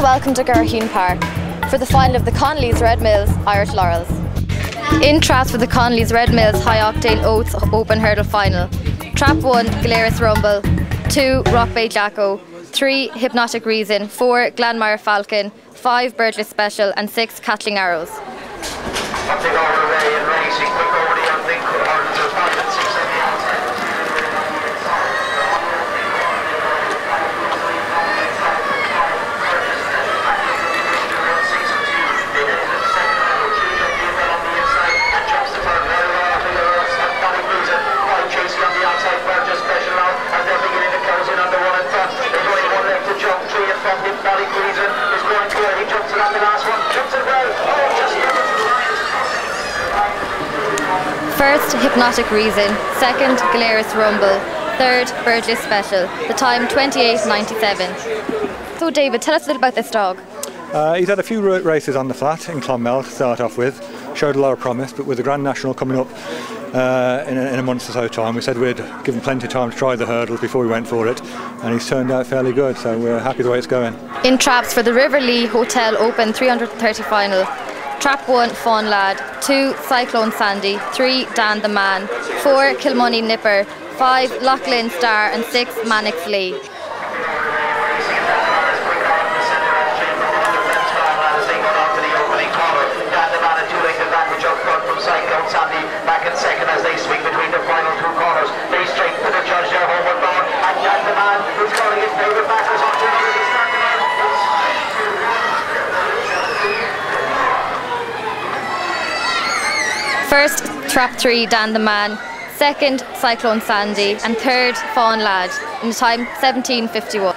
welcome to Garaheen Park for the final of the Connolly's Red Mills Irish Laurels. In traps for the Connolly's Red Mills High Octane Oats Open Hurdle Final. Trap 1, Galeris Rumble, 2, Rock Bay Jacko, 3, Hypnotic Reason, 4, Glanmire Falcon, 5, Burgess Special and 6, Catling Arrows. First, Hypnotic Reason, second, Galeris Rumble, third, Burgess Special, the time 28.97. So David, tell us a little about this dog. He's had a few races on the flat in Clonmel to start off with, showed a lot of promise, but with the Grand National coming up in a month's or so time, we said we'd give him plenty of time to try the hurdles before we went for it, and he's turned out fairly good, so we're happy the way it's going. In traps for the Riverlee Hotel Open 330 final. Trap 1, Fawn Lad, 2, Cyclone Sandy, 3, Dan the Man, 4, Kilmoney Nipper, 5, Lachlan Star and 6, Mannix Lee. Cyclone Sandy back in second as they swing between the final two corners. They straight for the judge there, homeward bound, and Dan the Man who's calling his favourite backers on to the start. First, Trap 3, Dan the Man, second, Cyclone Sandy, and third, Fawn Lad, in the time 17.51.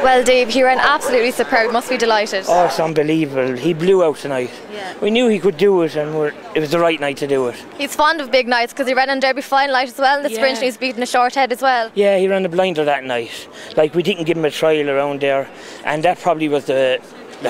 Well, Dave, he ran absolutely superb, must be delighted. Oh, it's unbelievable. He blew out tonight. Yeah. We knew he could do it, and it was the right night to do it. He's fond of big nights because he ran in Derby Final night as well in the sprint, and he's beaten a short head as well. Yeah, he ran the blinder that night. Like, we didn't give him a trial around there, and that probably was that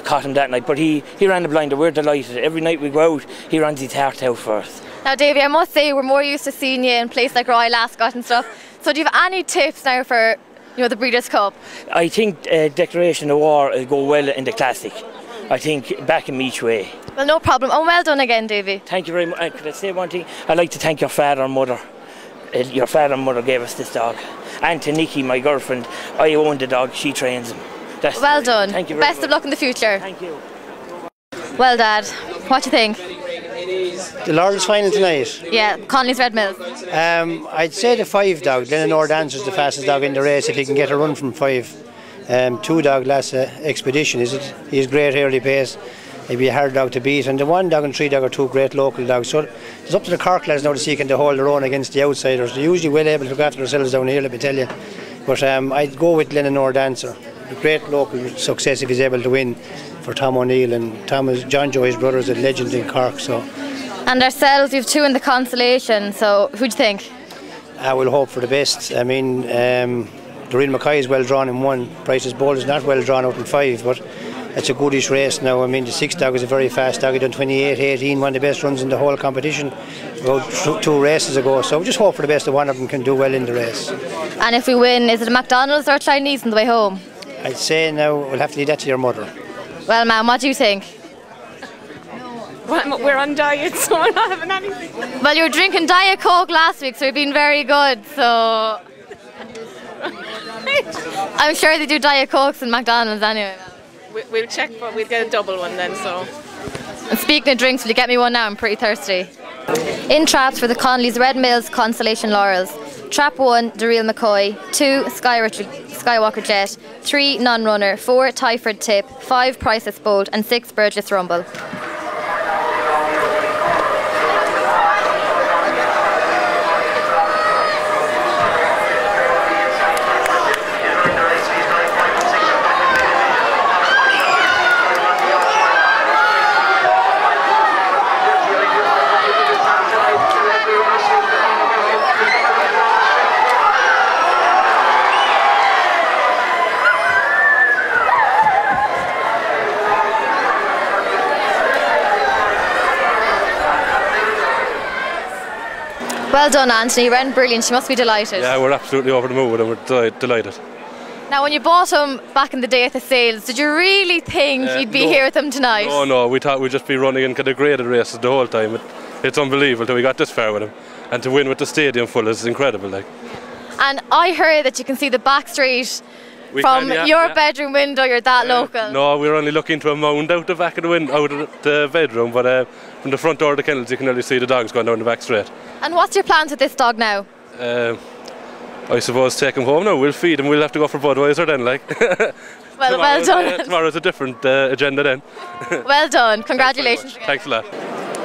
caught him that night, but he ran the blinder. We're delighted. Every night we go out, he runs his heart out for us. Now, Davey, I must say we're more used to seeing you in places like Royal Ascot and stuff. So do you have any tips now for the Breeders' Cup? I think Declaration of War will go well in the Classic. I think back him each way. Well, no problem. And well done again, Davey. Thank you very much. Could I say one thing? I'd like to thank your father and mother. Your father and mother gave us this dog. And to Nikki, my girlfriend. I own the dog. She trains him. Well done. Thank you very much. Best of luck in the future. Thank you. Well, Dad, what do you think? The Laurels Final tonight? Yeah, Connolly's Red Mills. I'd say the 5 dog, Lassa Expedition is the fastest dog in the race if he can get a run from 5. 2 dog, Lassa Expedition, he's great early pace. He'd be a hard dog to beat, and the 1 dog and 3 dog are 2 great local dogs. So it's up to the Cork lads now to see can they hold their own against the outsiders. They're usually well able to look after themselves down here, let me tell you. But I'd go with Lassa. The great local success if he's able to win for Tom O'Neill, and John Joe, his brother, is a legend in Cork. So. And ourselves, we've 2 in the Consolation, so who do you think? I will hope for the best. I mean, Doreen Mackay is well drawn in 1, Price's Bowl is not well drawn out in 5, but it's a goodish race now. I mean, the 6 dog is a very fast dog. He done 28.18, one of the best runs in the whole competition about 2 races ago. So we just hope for the best that one of them can do well in the race. And if we win, is it a McDonald's or a Chinese on the way home? I'd say now we'll have to leave that to your mother. Well, ma'am, what do you think? Well, we're on diet, so we're not having anything. Well, you were drinking Diet Coke last week, so you've been very good, so... I'm sure they do Diet Cokes in McDonald's anyway. We'll check, but we'll get a double one then, so... And speaking of drinks, will you get me one now? I'm pretty thirsty. In traps for the Connolly's Red Mills Consolation Laurels. Trap 1, Daryl McCoy, 2, Skywalker Jet, 3, Non-Runner, 4, Tyford Tip, 5, Priceless Bolt and 6, Burgess Rumble. Well done, Anthony. You ran brilliant. You must be delighted. Yeah, we're absolutely over the moon and we're delighted. Now, when you bought him back in the day at the sales, did you really think you'd be here with him tonight? Oh no, we thought we'd just be running in kind of graded races the whole time. It's unbelievable that we got this far with him, and to win with the stadium full is incredible. Like. And I heard that you can see the back street from your bedroom window. You're that local. No, we're only looking to a mound out the back of the window, out of the bedroom, but from the front door of the kennels you can only see the dogs going down the back straight. And what's your plans with this dog now? I suppose take him home now. We'll feed him. We'll have to go for Budweiser then, like. Well done. Tomorrow's a different agenda then. Well done. Congratulations. Thanks a lot.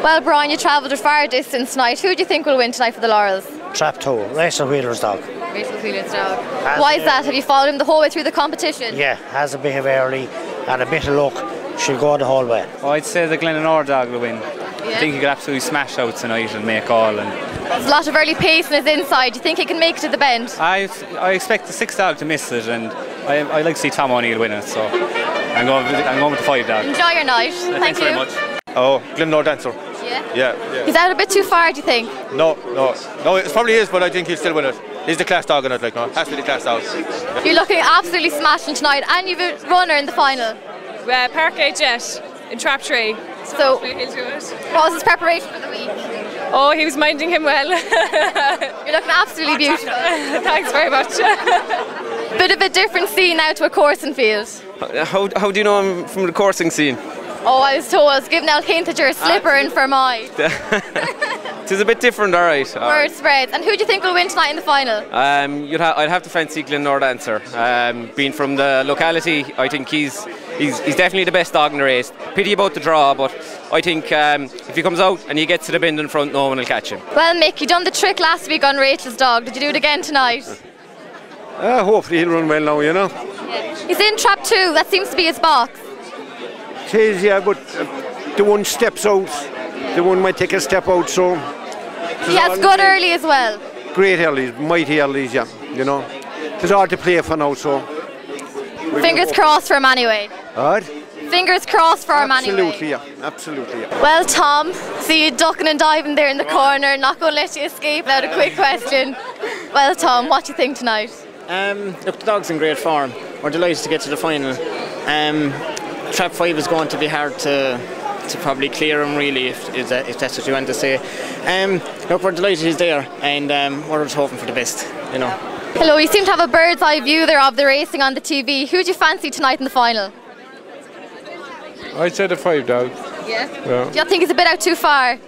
Well, Brian, you travelled a far distance tonight. Who do you think will win tonight for the Laurels? Trap 2, Rachael Wheeler's dog. Rachael Wheeler's dog. Why is that? Have you followed him the whole way through the competition? Yeah, has a bit of early and a bit of luck. She'll go the whole way. Oh, I'd say the Glenanor dog will win. I think he could absolutely smash out tonight and make all. There's a lot of early pace in his inside. Do you think he can make it to the bend? I expect the 6 dog to miss it, and I like to see Tom O'Neill win it, so I'm going with the 5 dog. Enjoy your night. Thanks very much. Oh, Glenanor Dancer. Yeah? He's out a bit too far, do you think? No, it probably is, but I think he'll still win it. He's the class dog in it, like, no, has to be the class dog. You're looking absolutely smashing tonight, and you've a runner in the final. Parkgate Jet in Trap 3. So, what was his preparation for the week? Oh, he was minding him well. You're looking absolutely beautiful. Thanks very much. Bit of a different scene now to a coursing field. How do you know him from the coursing scene? Oh, I was told, I was given a hint that you're a slipper in Fermoy. It is a bit different, alright. Word spreads. And who do you think will win tonight in the final? I'd have to fancy Glenanor Dancer. Being from the locality, I think he's definitely the best dog in the race. Pity about the draw, but I think if he comes out and he gets to the bend in front, no one will catch him. Well, Mick, you done the trick last week on Rachel's dog. Did you do it again tonight? Hopefully he'll run well now, you know. Yeah. He's in Trap 2. That seems to be his box. It is, yeah, but the one steps out. The one might take a step out, so... He has good early as well. Great earlies, mighty earlies, yeah, you know. There's hard to play for now, so... Fingers crossed for him anyway. What? Fingers crossed for him anyway. Absolutely, yeah, absolutely, yeah. Well, Tom, see you ducking and diving there in the corner, not going to let you escape without a quick question. Well, Tom, what do you think tonight? Look, the dog's in great form. We're delighted to get to the final. Trap 5 is going to be hard to probably clear him, really, if that's what you want to say. Look, we're delighted he's there, and we're just hoping for the best, you know. Hello, you seem to have a bird's eye view there of the racing on the TV. Who do you fancy tonight in the final? I'd say the 5 dog. Yeah? Do you think he's a bit out too far?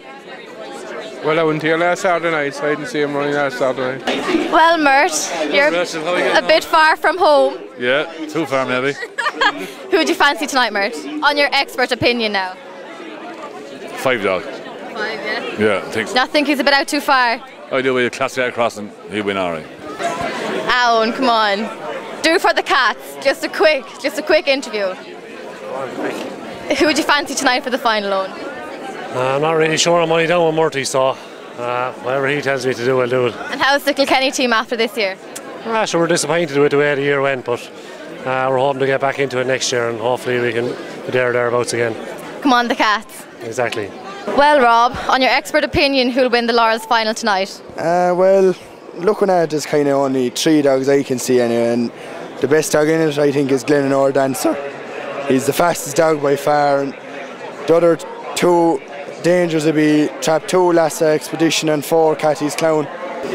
Well, I went here last Saturday night, so I didn't see him running last Saturday night. Well, Mert, you're a bit far from home. Yeah, too far maybe. Who do you fancy tonight, Mert? On your expert opinion now. 5 dog. 5, yeah? Yeah, I think so. Do you think he's a bit out too far? I do with a classic crossing, he'll win alright. Owen, come on. Do it for the cats. Just a quick interview. Who would you fancy tonight for the final, Owen? I'm not really sure. I'm only down with Murty, so whatever he tells me to do, I'll do it. And how's the Kilkenny team after this year? Sure, we're disappointed with the way the year went, but we're hoping to get back into it next year, and hopefully we can be thereabouts again. Come on, the cats. Exactly. Well, Rob, on your expert opinion, who'll win the Laurels final tonight? Well, looking at it, there's kind of only 3 dogs I can see anyway, and the best dog in it, I think, is Glenanor Dancer. He's the fastest dog by far, and the other 2 dangers would be Trap 2, Lassa Expedition, and 4, Catty's Clown.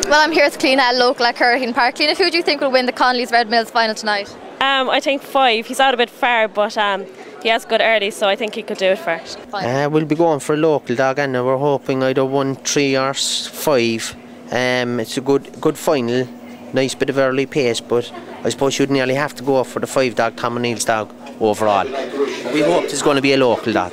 Well, I'm here with Cliona, local at Curraheen Park. Cliona, who do you think will win the Connolly's Red Mills final tonight? I think 5. He's out a bit far, but he has good early, so I think he could do it first. We'll be going for a local dog, and we're hoping either 1, 3 or 5. It's a good final, nice bit of early pace, but I suppose you'd nearly have to go for the 5 dog, Tom O'Neill's dog, overall. We hope there's going to be a local dog.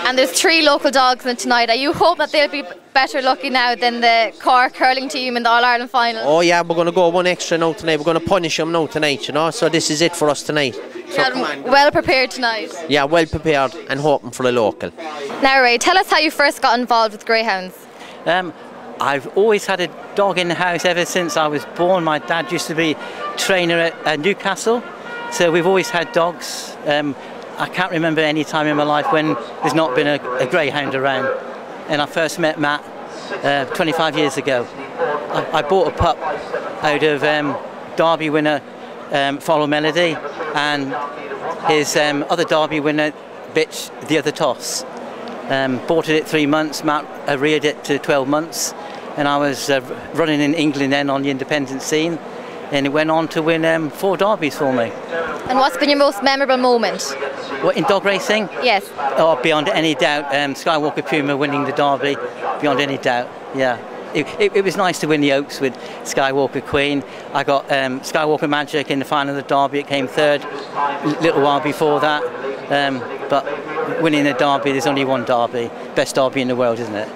And there's 3 local dogs in tonight. Are you hoping that they'll be better lucky now than the Cork hurling team in the All-Ireland final? Oh yeah, we're going to go 1 extra now tonight. We're going to punish them now tonight, you know, so this is it for us tonight. So well prepared tonight. Yeah, well prepared and hoping for a local. Now Ray, tell us how you first got involved with greyhounds. I've always had a dog in the house ever since I was born. My dad used to be trainer at Newcastle, so we've always had dogs. I can't remember any time in my life when there's not been a greyhound around. And I first met Matt 25 years ago. I bought a pup out of Derby winner Follow Melody, and his other Derby winner, Bitch, the other toss. Bought it at 3 months, Matt reared it to 12 months, and I was running in England then on the independent scene, and it went on to win 4 Derbies for me. And what's been your most memorable moment? What, in dog racing? Yes. Oh, beyond any doubt, Skywalker Puma winning the Derby, beyond any doubt, yeah. It was nice to win the Oaks with Skywalker Queen. I got Skywalker Magic in the final of the Derby, it came 3rd a little while before that. But winning a Derby, there's only one Derby. Best Derby in the world, isn't it?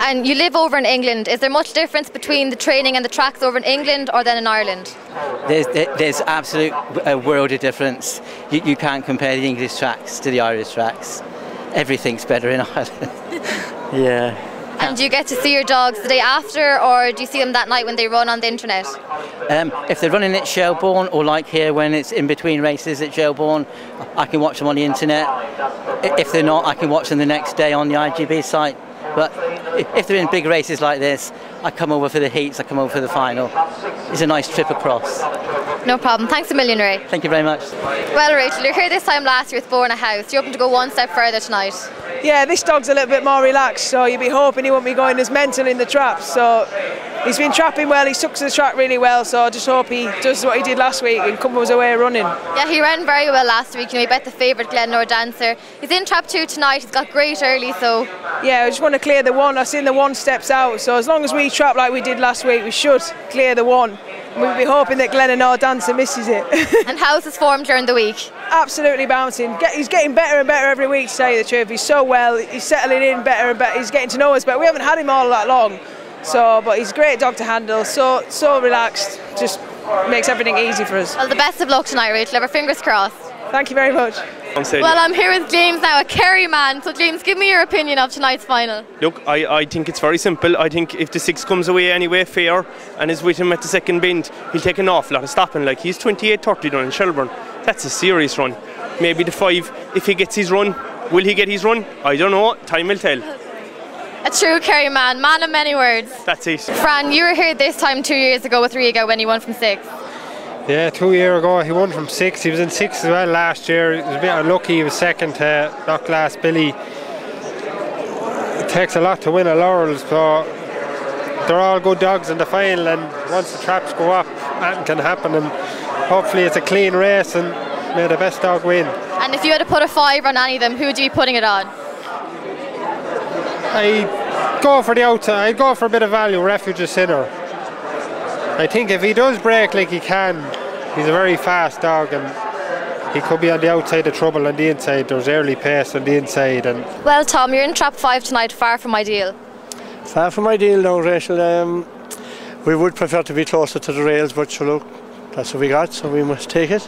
And you live over in England. Is there much difference between the training and the tracks over in England or then in Ireland? There's absolute a world of difference. You can't compare the English tracks to the Irish tracks. Everything's better in Ireland. Yeah. And do you get to see your dogs the day after, or do you see them that night when they run on the internet? If they're running at Shelbourne, or like here when it's in between races at Shelbourne, I can watch them on the internet. If they're not, I can watch them the next day on the IGB site. But if they're in big races like this, I come over for the heats, I come over for the final. It's a nice trip across. No problem. Thanks a million, Ray. Thank you very much. Well, Rachel, you're here this time last year with 4 1/2. You're hoping to go one step further tonight. Yeah, this dog's a little bit more relaxed, so you'd be hoping he won't be going as mental in the traps. So he's been trapping well, he stuck to the track really well, so I just hope he does what he did last week and comes away running. Yeah, he ran very well last week. You know, he bet the favourite Glenmore Dancer. He's in trap 2 tonight, he's got great early, so... Yeah, I just want to clear the 1. I've seen the 1 steps out, so as long as we trap like we did last week, we should clear the 1. We'll be hoping that Glenmore Dancer misses it. And how's his form during the week? Absolutely bouncing. He's getting better and better every week, to tell you the truth. He's so well, he's settling in better and better, he's getting to know us better. We haven't had him all that long, so but he's a great dog to handle, so relaxed, just makes everything easy for us. Well, the best of luck tonight, Rachel. Have our fingers crossed. Thank you very much. Well, I'm here with James now, a Kerry man. So James, give me your opinion of tonight's final. Look, I think it's very simple. I think if the 6 comes away anyway fair and is with him at the second bend, he'll take an awful lot of stopping. Like, he's 28-30 done in Shelbourne. That's a serious run. Maybe the 5, if he gets his run, will he get his run? I don't know, time will tell. A true Kerry man of many words. That's it. Fran, you were here this time 2 years ago with Riga when he won from 6. Yeah, 2 years ago he won from 6. He was in 6 as well last year. He was a bit unlucky, he was second to Knockglass Billy. It takes a lot to win a Laurels, so they're all good dogs in the final, and once the traps go up, anything can happen, and hopefully it's a clean race and may the best dog win. And if you had to put a 5 on any of them, who would you be putting it on? I'd go for the outside, I'd go for a bit of value, Refuge Sinner. I think if he does break like he can, he's a very fast dog, and he could be on the outside of trouble on the inside. There's early pace on the inside. And well, Tom, you're in trap 5 tonight, far from ideal. Far from ideal now, Rachel. We would prefer to be closer to the rails, but sure, look, that's what we got, so we must take it.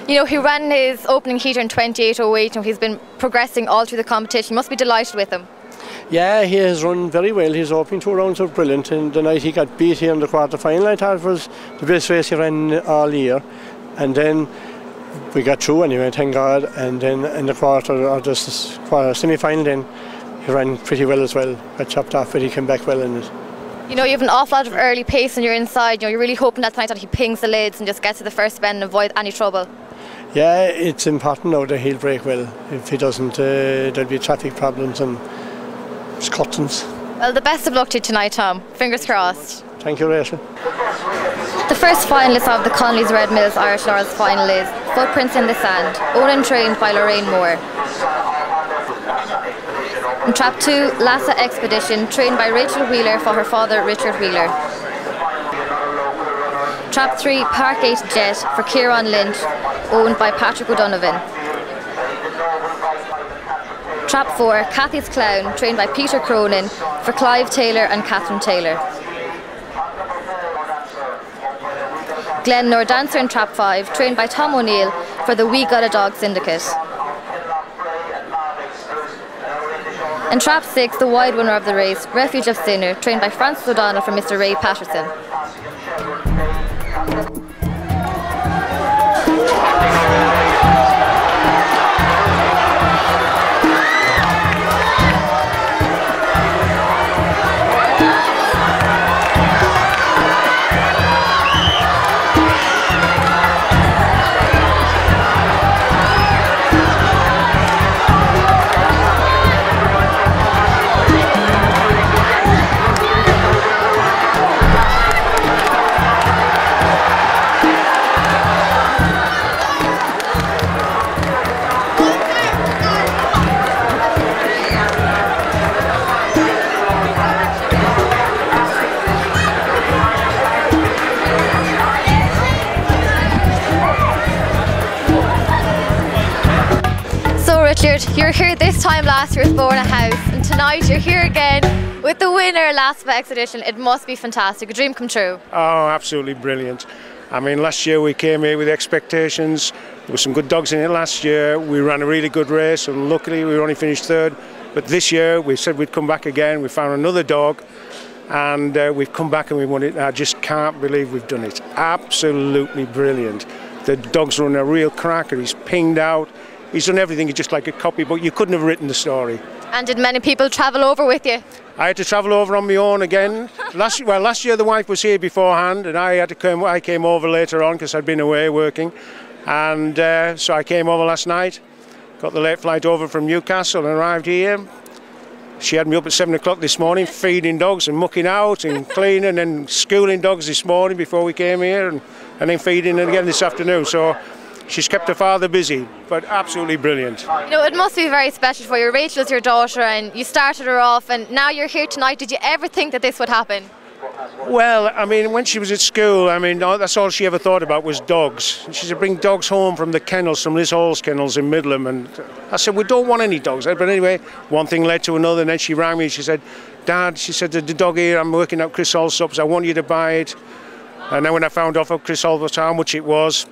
You know, he ran his opening heater in 28.08, and he's been progressing all through the competition. You must be delighted with him. Yeah, he has run very well. His opening 2 rounds were brilliant, and the night he got beat here in the quarter-final, I thought it was the best race he ran all year. And then we got through anyway, thank God, and then in the semi-final then he ran pretty well as well. Got chopped off, but he came back well in it. You know, you have an awful lot of early pace on your inside. You know, you're really hoping that tonight that he pings the lids and just gets to the first bend and avoid any trouble. Yeah, it's important now that he'll break well. If he doesn't, there'll be traffic problems and scuttings. Well, the best of luck to you tonight, Tom. Fingers crossed. Thank you, Rachel. The first finalist of the Connolly's Red Mills Irish Laurels Final is Footprints in the Sand, owned and trained by Lorraine Moore. In trap 2, Lassa Expedition, trained by Rachael Wheeler for her father Richard Wheeler. Trap 3, Park 8 Jet for Kieran Lynch, owned by Patrick O'Donovan. Trap 4, Cathy's Clown, trained by Peter Cronin for Clive Taylor and Catherine Taylor. Glenmore Dancer in Trap 5, trained by Tom O'Neill for the We Got a Dog Syndicate. In Trap 6, the wide winner of the race, Refuge of Sinner, trained by Francis O'Donnell for Mr. Ray Patterson. Richard, you were here this time last year with Bona House, and tonight you're here again with the winner, Lassa Expedition. It must be fantastic, a dream come true. Oh, absolutely brilliant. I mean, last year we came here with expectations. There were some good dogs in it last year. We ran a really good race, and luckily we only finished third. But this year we said we'd come back again. We found another dog, and we've come back and we won it. I just can't believe we've done it. Absolutely brilliant. The dog's run a real cracker. He's pinged out. He's done everything just like a copybook. You couldn't have written the story. And did many people travel over with you? I had to travel over on my own again. Last year the wife was here beforehand, and I came over later on because I'd been away working, and so I came over last night. Got the late flight over from Newcastle and arrived here. She had me up at 7 o'clock this morning, feeding dogs and mucking out and cleaning and schooling dogs this morning before we came here, and then feeding again this afternoon. So she's kept her father busy, but absolutely brilliant. You know, it must be very special for you. Rachel's your daughter, and you started her off, and now you're here tonight. Did you ever think that this would happen? Well, I mean, when she was at school, I mean, that's all she ever thought about was dogs. She used to bring dogs home from the kennels, from Liz Hall's kennels in Midland, and I said, we don't want any dogs. But anyway, one thing led to another, and then she rang me and she said, Dad, she said, the dog here, I'm working out Chris Allsop's, I want you to buy it. And then when I found off of Chris Allsop's how much it was,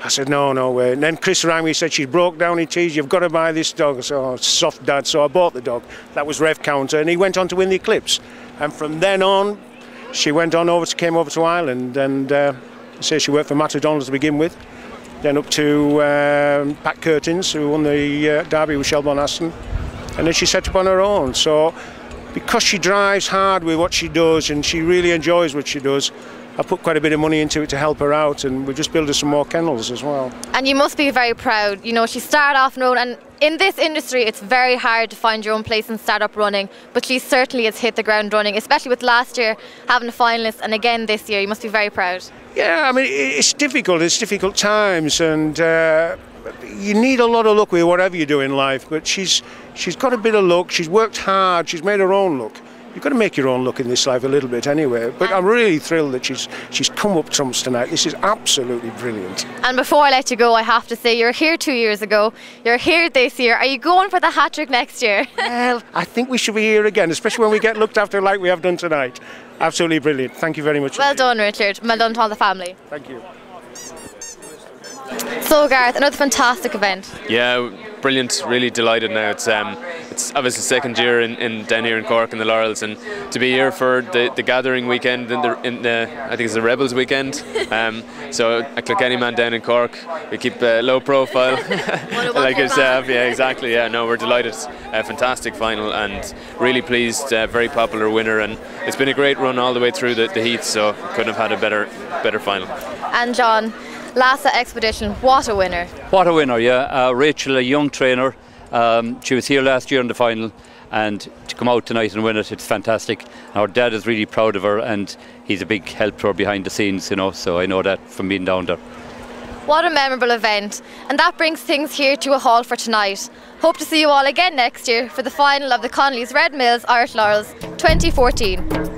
I said, no way. And then Chris rang me and said, she's broke down in tears, you've got to buy this dog. So, oh, soft Dad, so I bought the dog. That was Rev Counter, and he went on to win the Eclipse. And from then on, she went on over, came over to Ireland, and so she worked for Matt O'Donnell to begin with, then up to Pat Curtins, who won the Derby with Shelbourne Aston, and then she set up on her own. So because she drives hard with what she does and she really enjoys what she does, I put quite a bit of money into it to help her out, and we just built her some more kennels as well. And you must be very proud. You know, she started off on her own, and in this industry it's very hard to find your own place and start up running, but she certainly has hit the ground running, especially with last year having a finalist, and again this year. You must be very proud. Yeah, I mean, it's difficult times, and you need a lot of luck with whatever you do in life, but she's got a bit of luck, she's worked hard, she's made her own luck. You've got to make your own luck in this life a little bit anyway. But I'm really thrilled that she's come up trumps tonight. This is absolutely brilliant. And before I let you go, I have to say, you were here 2 years ago. You're here this year. Are you going for the hat-trick next year? Well, I think we should be here again, especially when we get looked after like we have done tonight. Absolutely brilliant. Thank you very much. Well done, Richard. Well done to all the family. Thank you. So, Gareth, another fantastic event. Yeah, brilliant. Really delighted now. It's obviously second year down here in Cork in the Laurels, and to be here for the gathering weekend in the I think it's the Rebels weekend. So like any man down in Cork, we keep low profile, like yourself. Yeah, exactly. Yeah, no, we're delighted. Fantastic final, and really pleased. Very popular winner, and it's been a great run all the way through the heat. So couldn't have had a better final. And John, Lassa Expedition, what a winner. What a winner, yeah. Rachael, a young trainer, she was here last year in the final, and to come out tonight and win it, it's fantastic. Our dad is really proud of her, and he's a big help to her behind the scenes, you know, so I know that from being down there. What a memorable event, and that brings things here to a halt for tonight. Hope to see you all again next year for the final of the Connolly's Red Mills Irish Laurels 2014.